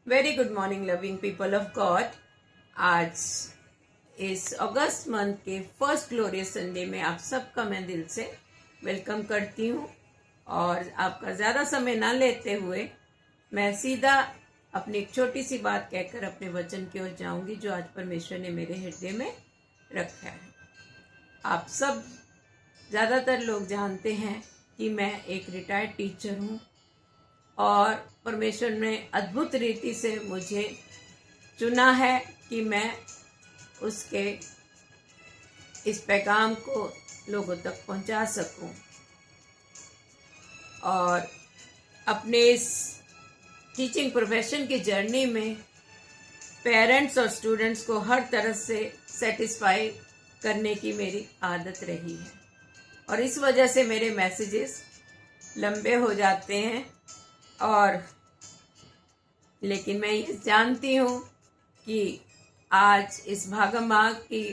Very good morning loving people of God. आज इस अगस्त month के फर्स्ट ग्लोरियस संडे में आप सबका मैं दिल से वेलकम करती हूँ और आपका ज़्यादा समय ना लेते हुए मैं सीधा अपनी एक छोटी सी बात कहकर अपने वचन की ओर जाऊंगी जो आज परमेश्वर ने मेरे हृदय में रखा है। आप सब ज़्यादातर लोग जानते हैं कि मैं एक रिटायर्ड टीचर हूँ और परमेश्वर ने अद्भुत रीति से मुझे चुना है कि मैं उसके इस पैगाम को लोगों तक पहुंचा सकूं और अपने इस टीचिंग प्रोफेशन की जर्नी में पेरेंट्स और स्टूडेंट्स को हर तरह से सेटिस्फाई करने की मेरी आदत रही है और इस वजह से मेरे मैसेजेस लंबे हो जाते हैं। और लेकिन मैं ये जानती हूँ कि आज इस भागम भाग की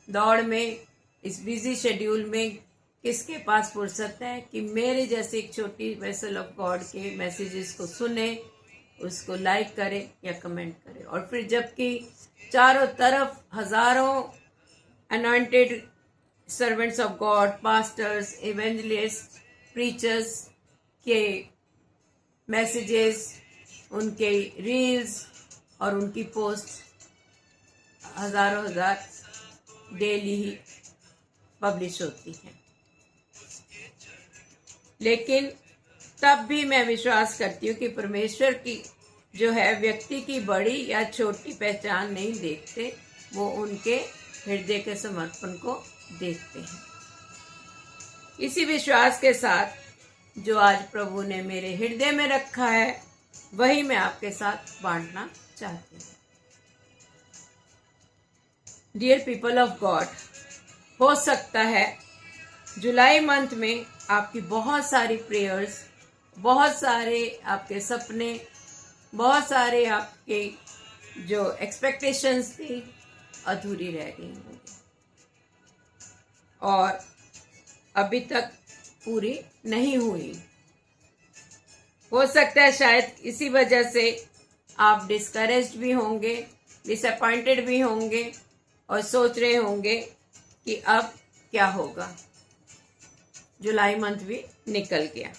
दौड़ में, इस बिजी शेड्यूल में किसके पास फुर्सत है कि मेरे जैसे एक छोटी वेसल ऑफ गॉड के मैसेजेस को सुने, उसको लाइक करे या कमेंट करे। और फिर जबकि चारों तरफ हजारों anointed servants of God, pastors, evangelist, preachers के मैसेजेस, उनके रील्स और उनकी पोस्ट हजारों हजार डेली ही पब्लिश होती हैं, लेकिन तब भी मैं विश्वास करती हूँ कि परमेश्वर की जो है व्यक्ति की बड़ी या छोटी पहचान नहीं देखते, वो उनके हृदय के समर्पण को देखते हैं। इसी विश्वास के साथ जो आज प्रभु ने मेरे हृदय में रखा है वही मैं आपके साथ बांटना चाहती हूँ। डियर पीपल ऑफ गॉड, हो सकता है जुलाई मंथ में आपकी बहुत सारी प्रेयर्स, बहुत सारे आपके सपने, बहुत सारे आपके जो एक्सपेक्टेशंस थी अधूरी रह गई होंगी और अभी तक पूरी नहीं हुई। हो सकता है शायद इसी वजह से आप डिस्करेज्ड भी होंगे, डिसअपॉइंटेड भी होंगे और सोच रहे होंगे कि अब क्या होगा। जुलाई मंथ भी निकल गया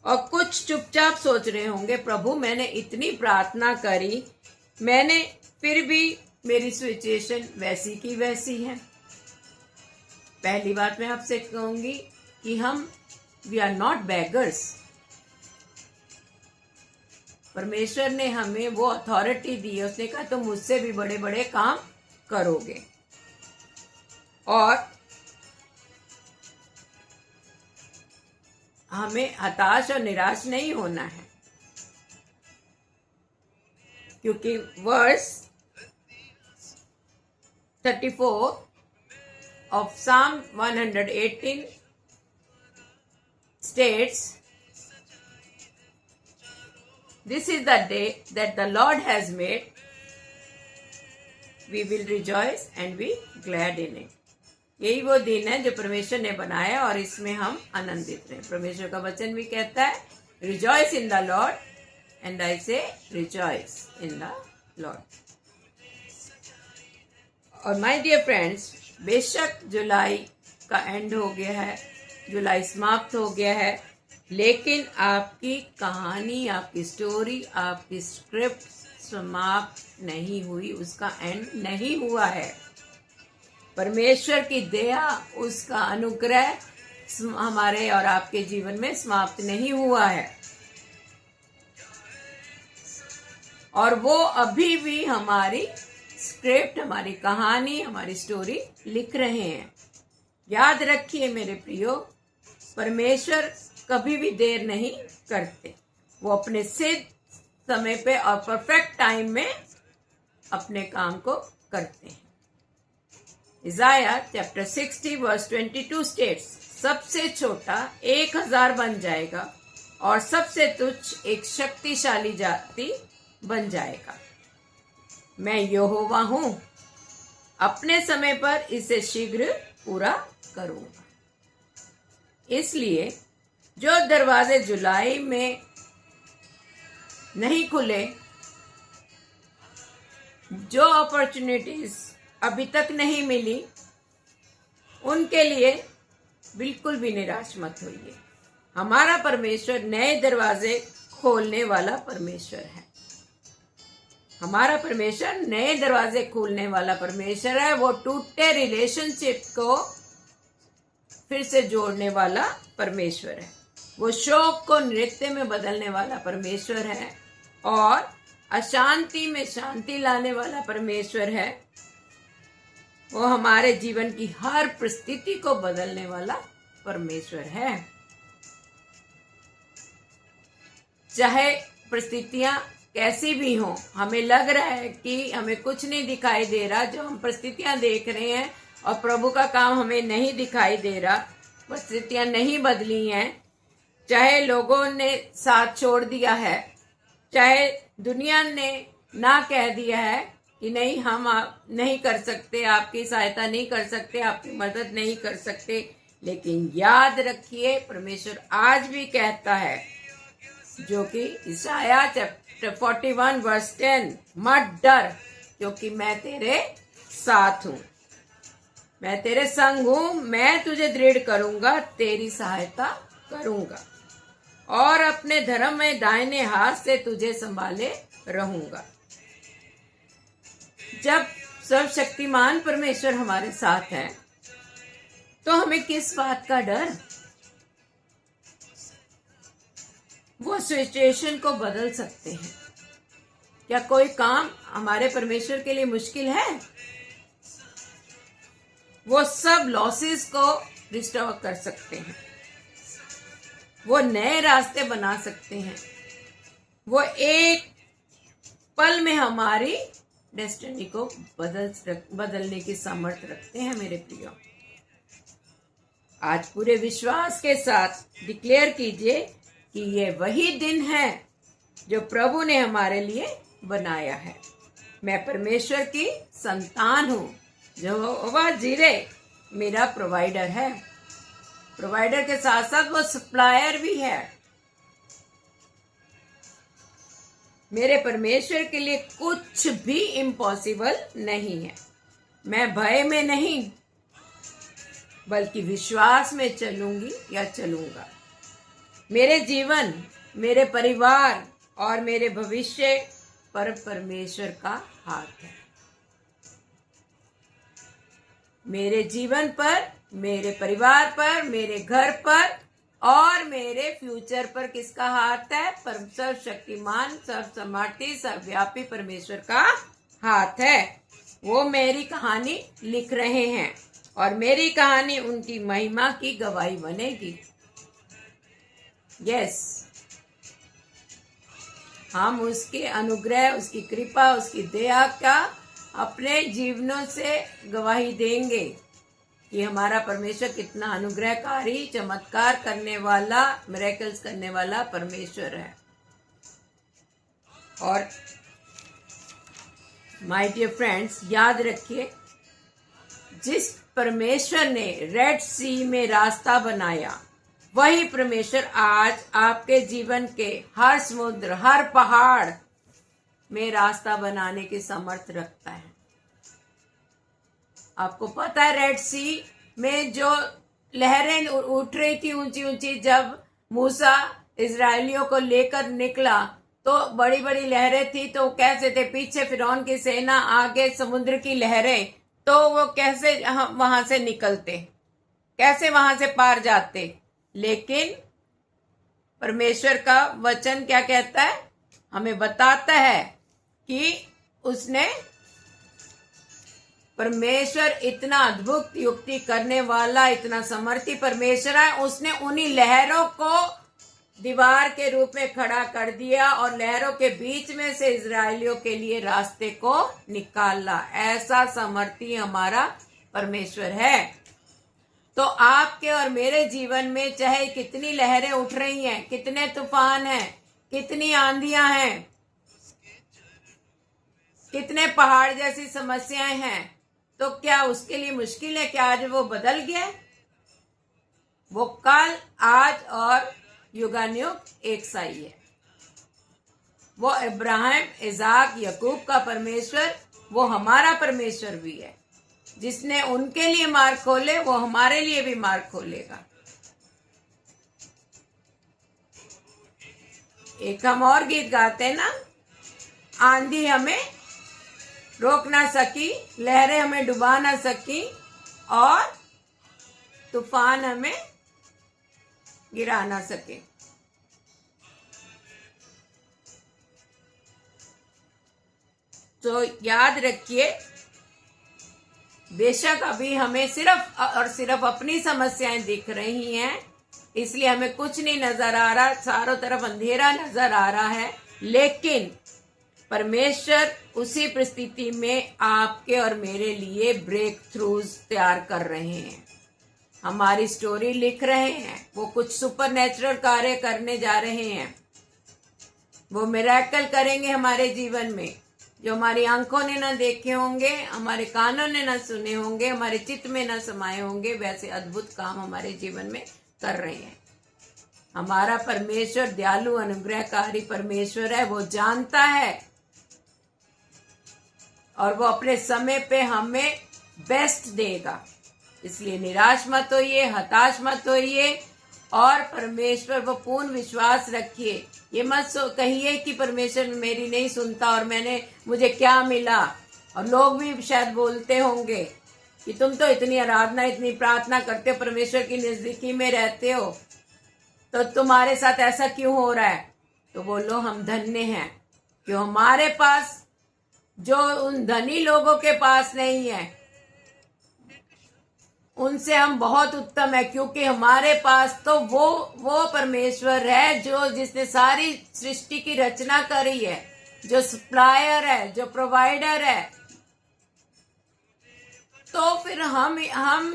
और कुछ चुपचाप सोच रहे होंगे, प्रभु मैंने इतनी प्रार्थना करी, मैंने फिर भी मेरी सिचुएशन वैसी की वैसी है। पहली बात मैं आपसे कहूंगी कि वी आर नॉट बेगर्स। परमेश्वर ने हमें वो अथॉरिटी दी है, उसने कहा तुम मुझसे भी बड़े बड़े काम करोगे। और हमें हताश और निराश नहीं होना है, क्योंकि verse 34 of Psalm 118 states, "This is the day that the Lord has made. We will rejoice and be glad in it." यही वो दिन है जो परमेश्वर ने बनाया और इसमें हम आनंदित रहें। परमेश्वर का वचन भी कहता है, "Rejoice in the Lord," and I say, "Rejoice in the Lord." और माय डियर फ्रेंड्स, बेशक जुलाई का एंड हो गया है, जुलाई समाप्त हो गया है, लेकिन आपकी कहानी, आपकी स्टोरी, आपकी स्क्रिप्ट समाप्त नहीं हुई, उसका एंड नहीं हुआ है। परमेश्वर की दया, उसका अनुग्रह हमारे और आपके जीवन में समाप्त नहीं हुआ है और वो अभी भी हमारी स्क्रिप्ट, हमारी कहानी, हमारी स्टोरी लिख रहे हैं। याद रखिए मेरे प्रियो, परमेश्वर कभी भी देर नहीं करते, वो अपने सिद्ध समय पे और परफेक्ट टाइम में अपने काम को करते हैं। इज़ाया चैप्टर 60 वर्स 22 स्टेट्स, सबसे छोटा 1000 बन जाएगा और सबसे तुच्छ एक शक्तिशाली जाति बन जाएगा। मैं यहोवा हूं, अपने समय पर इसे शीघ्र पूरा करूंगा। इसलिए जो दरवाजे जुलाई में नहीं खुले जो अपॉर्चुनिटीज अभी तक नहीं मिली उनके लिए बिल्कुल भी निराश मत होइए। हमारा परमेश्वर नए दरवाजे खोलने वाला परमेश्वर है। हमारा परमेश्वर नए दरवाजे खोलने वाला परमेश्वर है। वो टूटे रिलेशनशिप को फिर से जोड़ने वाला परमेश्वर है। वो शोक को नृत्य में बदलने वाला परमेश्वर है और अशांति में शांति लाने वाला परमेश्वर है। वो हमारे जीवन की हर परिस्थिति को बदलने वाला परमेश्वर है। चाहे परिस्थितियां कैसी भी हों, हमें लग रहा है कि हमें कुछ नहीं दिखाई दे रहा, जो हम परिस्थितियां देख रहे हैं और प्रभु का काम हमें नहीं दिखाई दे रहा, परिस्थितियां नहीं बदली हैं, चाहे लोगों ने साथ छोड़ दिया है, चाहे दुनिया ने ना कह दिया है कि नहीं हम नहीं कर सकते, आपकी सहायता नहीं कर सकते, आपकी मदद नहीं कर सकते, लेकिन याद रखिए परमेश्वर आज भी कहता है, जो कि इसाया चैप्टर 41 वर्स 10, मत डर क्योंकि मैं तेरे साथ हूं, मैं तेरे संग हूं, मैं तुझे दृढ़ करूंगा, तेरी सहायता करूंगा और अपने धर्म में दाहिने हाथ से तुझे संभाले रहूंगा। जब सर्वशक्तिमान परमेश्वर हमारे साथ है तो हमें किस बात का डर? वो सिचुएशन को बदल सकते हैं। क्या कोई काम हमारे परमेश्वर के लिए मुश्किल है? वो सब लॉसेस को रिस्टोर कर सकते हैं। वो नए रास्ते बना सकते हैं। वो एक पल में हमारी डेस्टिनी को बदलने की सामर्थ्य रखते हैं। मेरे प्रियो, आज पूरे विश्वास के साथ डिक्लेयर कीजिए कि ये वही दिन है जो प्रभु ने हमारे लिए बनाया है। मैं परमेश्वर की संतान हूं। यहोवा जीरे मेरा प्रोवाइडर है। प्रोवाइडर के साथ साथ वो सप्लायर भी है। मेरे परमेश्वर के लिए कुछ भी इम्पॉसिबल नहीं है। मैं भय में नहीं बल्कि विश्वास में चलूंगी या चलूंगा। मेरे जीवन, मेरे परिवार और मेरे भविष्य पर परमेश्वर का हाथ है। मेरे जीवन पर, मेरे परिवार पर, मेरे घर पर और मेरे फ्यूचर पर किसका हाथ है? सर्वशक्तिमान, सर्वसमर्थी, सर्वव्यापी परमेश्वर का हाथ है। वो मेरी कहानी लिख रहे हैं और मेरी कहानी उनकी महिमा की गवाही बनेगी। यस, हम उसके अनुग्रह, उसकी कृपा, उसकी दया का अपने जीवनों से गवाही देंगे कि हमारा परमेश्वर कितना अनुग्रहकारी, चमत्कार करने वाला, मिरेकल्स करने वाला परमेश्वर है। और माय डियर फ्रेंड्स, याद रखिए, जिस परमेश्वर ने रेड सी में रास्ता बनाया, वही परमेश्वर आज आपके जीवन के हर समुद्र, हर पहाड़ में रास्ता बनाने की सामर्थ्य रखता है। आपको पता है रेड सी में जो लहरें उठ रही थी ऊंची ऊंची, जब मूसा इजरायलियों को लेकर निकला तो बड़ी बड़ी लहरें थी। तो कैसे थे? पीछे फिरौन की सेना, आगे समुद्र की लहरें। तो वो कैसे वहां से निकलते, कैसे वहां से पार जाते? लेकिन परमेश्वर का वचन क्या कहता है? हमें बताता है कि उसने, परमेश्वर इतना अद्भुत युक्ति करने वाला, इतना समर्थी परमेश्वर है, उसने उन्हीं लहरों को दीवार के रूप में खड़ा कर दिया और लहरों के बीच में से इजरायलियों के लिए रास्ते को निकाला। ऐसा समर्थी हमारा परमेश्वर है। तो आपके और मेरे जीवन में चाहे कितनी लहरें उठ रही हैं, कितने तूफान हैं, कितनी आंधियां हैं, कितने पहाड़ जैसी समस्याएं हैं, तो क्या उसके लिए मुश्किल है? क्या आज वो बदल गया? वो कल, आज और युगानुयुग एक सा ही है। वो इब्राहिम, इजाक, याकूब का परमेश्वर वो हमारा परमेश्वर भी है। जिसने उनके लिए मार्ग खोले वो हमारे लिए भी मार्ग खोलेगा। एक हम और गीत गाते हैं ना, आंधी हमें रोक ना सकी, लहरें हमें डुबा ना सकी, और तूफान हमें गिरा ना सके। तो याद रखिए, बेशक अभी हमें सिर्फ और सिर्फ अपनी समस्याएं दिख रही हैं, इसलिए हमें कुछ नहीं नजर आ रहा, चारों तरफ अंधेरा नजर आ रहा है, लेकिन परमेश्वर उसी परिस्थिति में आपके और मेरे लिए ब्रेक थ्रूज तैयार कर रहे हैं, हमारी स्टोरी लिख रहे हैं। वो कुछ सुपर नेचुरल कार्य करने जा रहे हैं, वो मिरेकल करेंगे हमारे जीवन में, जो हमारी आंखों ने ना देखे होंगे, हमारे कानों ने ना सुने होंगे, हमारे चित्त में ना समाये होंगे, वैसे अद्भुत काम हमारे जीवन में कर रहे हैं। हमारा परमेश्वर दयालु अनुग्रहकारी परमेश्वर है, वो जानता है और वो अपने समय पे हमें बेस्ट देगा। इसलिए निराश मत होइए, हताश मत होइए, और परमेश्वर वो पूर्ण विश्वास रखिए। ये मत कहिए कि परमेश्वर मेरी नहीं सुनता और मुझे क्या मिला। और लोग भी शायद बोलते होंगे कि तुम तो इतनी आराधना, इतनी प्रार्थना करते हो, परमेश्वर की नजदीकी में रहते हो, तो तुम्हारे साथ ऐसा क्यों हो रहा है। तो बोलो, हम धन्य हैं क्यों हमारे पास जो उन धनी लोगों के पास नहीं है, उनसे हम बहुत उत्तम है, क्योंकि हमारे पास तो वो परमेश्वर है जिसने सारी सृष्टि की रचना करी है, जो सप्लायर है, जो प्रोवाइडर है। तो फिर हम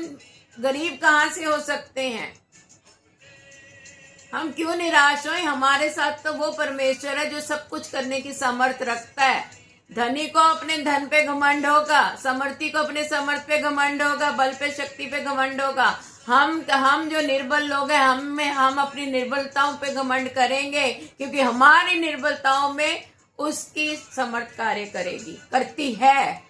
गरीब कहां से हो सकते हैं। हम क्यों निराश हों। हमारे साथ तो वो परमेश्वर है जो सब कुछ करने की सामर्थ रखता है। धनी को अपने धन पे घमंड होगा, समर्थी को अपने समर्थ पे घमंड होगा, बल पे शक्ति पे घमंड होगा। हम जो निर्बल लोग हैं, हम अपनी निर्बलताओं पे घमंड करेंगे, क्योंकि हमारी निर्बलताओं में उसकी समर्थ कार्य करती है,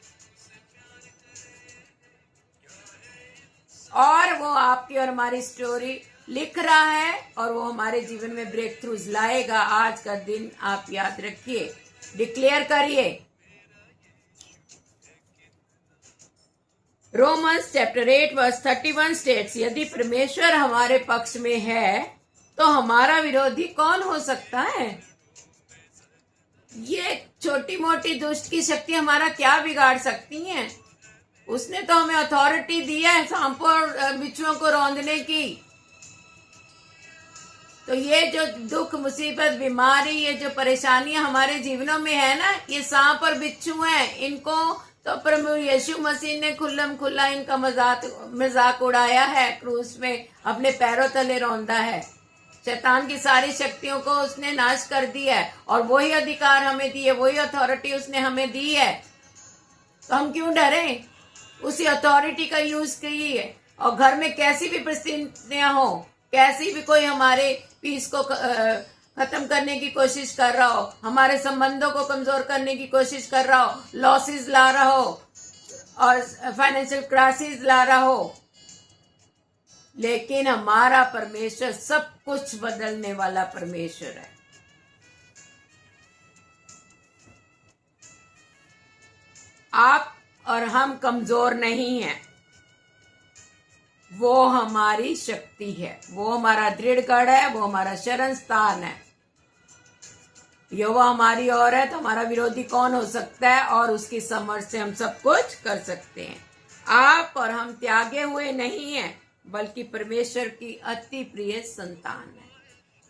और वो आपकी और हमारी स्टोरी लिख रहा है, और वो हमारे जीवन में ब्रेक थ्रूज लाएगा। आज का दिन आप याद रखिए, डिक्लेयर करिए। रोमन्स चैप्टर 8 वर्स 31 स्टेट्स, यदि परमेश्वर हमारे पक्ष में है तो हमारा विरोधी कौन हो सकता है। ये छोटी मोटी दुष्ट की शक्ति हमारा क्या बिगाड़ सकती है। उसने तो हमें अथॉरिटी दी है सांपों और बिच्छुओं को रौंदने की। तो ये जो दुख, मुसीबत, बीमारी, ये जो परेशानियां हमारे जीवनों में है ना, ये सांप और बिच्छू हैं। इनको तो प्रभु यीशु मसीह ने खुल्लम खुल्ला इनका मजाक उड़ाया है, क्रूस में अपने पैरों तले रौंदा है। शैतान की सारी शक्तियों को उसने नाश कर दिया है, और वही अधिकार हमें दी है, वही अथॉरिटी उसने हमें दी है। तो हम क्यों डरें। उसी अथॉरिटी का यूज कीजिए। और घर में कैसी भी परिस्थितियां हो, कैसी भी कोई हमारे पीस को खत्म करने की कोशिश कर रहा हो, हमारे संबंधों को कमजोर करने की कोशिश कर रहा हो, लॉसेस ला रहा हो और फाइनेंशियल क्राइसिस ला रहा हो, लेकिन हमारा परमेश्वर सब कुछ बदलने वाला परमेश्वर है। आप और हम कमजोर नहीं हैं, वो हमारी शक्ति है, वो हमारा दृढ़गढ़ है, वो हमारा शरण स्थान है। यहोवा हमारी ओर है तो हमारा विरोधी कौन हो सकता है। और उसकी समर्थ से हम सब कुछ कर सकते हैं। आप और हम त्यागे हुए नहीं हैं, बल्कि परमेश्वर की अति प्रिय संतान है।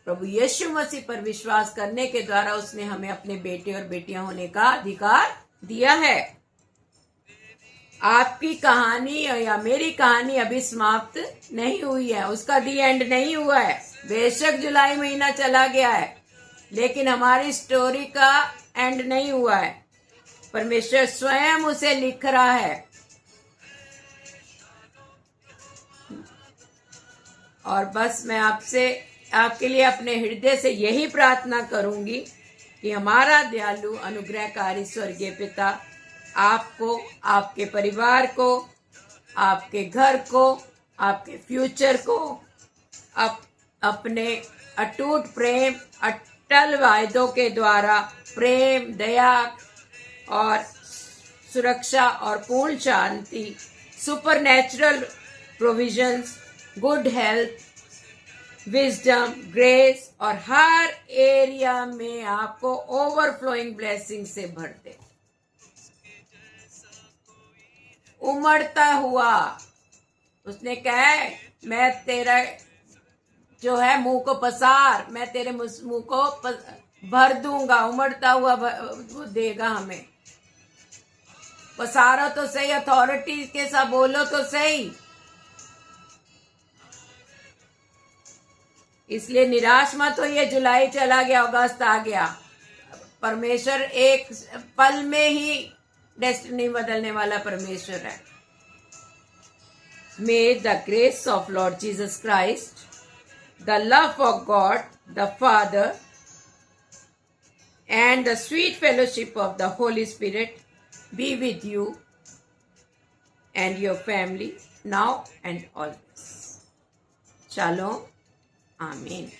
प्रभु यीशु मसीह पर विश्वास करने के द्वारा उसने हमें अपने बेटे और बेटियां होने का अधिकार दिया है। आपकी कहानी या मेरी कहानी अभी समाप्त नहीं हुई है, उसका दी एंड नहीं हुआ है। बेशक जुलाई महीना चला गया है, लेकिन हमारी स्टोरी का एंड नहीं हुआ है। परमेश्वर स्वयं उसे लिख रहा है। और बस मैं आपके लिए अपने हृदय से यही प्रार्थना करूंगी कि हमारा दयालु अनुग्रहकारी स्वर्गीय पिता आपको, आपके परिवार को, आपके घर को, आपके फ्यूचर को अपने अटूट प्रेम, अटल वायदों के द्वारा प्रेम, दया और सुरक्षा और पूर्ण शांति, supernatural provisions, good health, wisdom, grace और हर एरिया में आपको ओवरफ्लोइंग ब्लेसिंग से भर दे। उमड़ता हुआ, उसने कहा है मैं तेरा जो है मुंह को पसार, मैं तेरे मुंह को भर दूंगा। उमड़ता हुआ देगा हमें। पसारो तो सही, अथॉरिटी के साथ बोलो तो सही। इसलिए निराश मत हो, ये जुलाई चला गया, अगस्त आ गया। परमेश्वर एक पल में ही डेस्टिनी बदलने वाला परमेश्वर है। मे the grace of Lord Jesus Christ, the love of God the Father, and the sweet fellowship of the Holy Spirit be with you and your family now and always. Shalom. Amen.